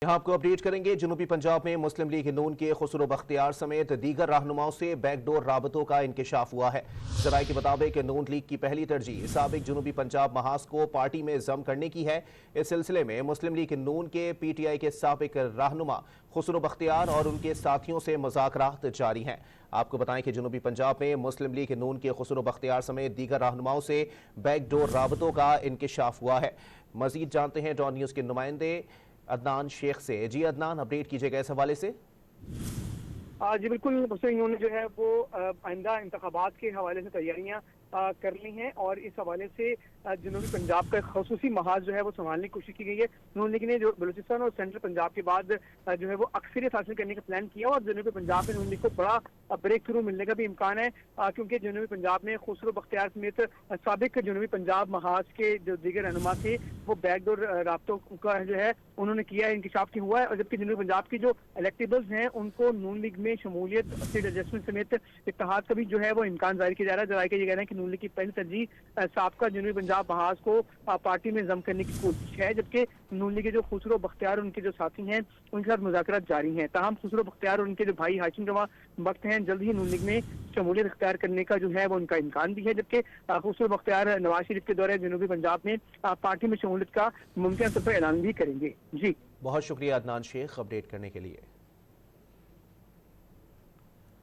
यहाँ आपको अपडेट करेंगे। जनूबी पंजाब में मुस्लिम लीग नून के खुसरो बख्तियार समेत दीगर रहनुमाओं से बैकडोर राबतों का इंकशाफ हुआ है। जराये के मुताबिक नून लीग की पहली तरजीह साबिक जनूबी पंजाब महाज को पार्टी में जम करने की है। इस सिलसिले में मुस्लिम लीग नून के PTI के साबिक रहनुमा खुसरो बख्तियार और उनके साथियों से मुज़ाकरात जारी हैं। आपको बताएं कि जनूबी पंजाब में मुस्लिम लीग नून के खुसरो बख्तियार समेत दीगर रहनुमाओं से बैकडोर राबतों का इंकशाफ हुआ है। मजीद जानते हैं डॉन न्यूज़ के नुमाइंदे अदनान शेख से। जी अदनान, अपडेट कीजिएगा इस हवाले से। जी बिल्कुल, मुस्लिम यूनियन जो है वो आइंदा इंतखाबात के हवाले से तैयारियां कर ली हैं और इस हवाले से जनूबी पंजाब का खसूसी महाज जो है वो संभालने की कोशिश की गई है। नून लीग ने जो बलूचिस्तान और सेंट्रल पंजाब के बाद जो है वो अक्सरियत हासिल करने का प्लान किया और जनूबी पंजाब में नून लीग को बड़ा ब्रेक थ्रू मिलने का भी इम्कान है, क्योंकि जनूबी पंजाब में खुसरो बख्तियार समेत साबिक जनूबी पंजाब महाज के जो दीगर रहनुमा थे वो बैकडोर राब्तों का जो है उन्होंने किया है, इंकशाफ की हुआ है। और जबकि जनूबी पंजाब की जो इलेक्टेबल्स हैं उनको नून लीग में शमूलियत सीट एडजस्टमेंट समेत इत्तेहाद का भी जो है वो इम्कान जाहिर किया जा रहा है। जराये का ये कहना है कि नून लीग की पहली तरजीह साबका जनूबी पंजाब महाज को पार्टी में जम करने की कोशिश है, जबकि नून लीग के जो खुसरो बख्तियार और उनके जो साथी हैं उनके साथ मुज़ाकरात जारी हैं। ताहम खुसरो बख्तियार और उनके जो भाई हाशिम रवा वक्त हैं जल्द ही नून लीग में शमूलियत इख्तियार करने का जो है वो उनका इम्कान भी है, जबकि खुसरो बख्तियार नवाज शरीफ के दौरे जनूबी पंजाब में पार्टी में शमूलियत का मुमकिन तौर पर ऐलान भी करेंगे। जी बहुत शुक्रिया अदनान शेख अपडेट करने के लिए।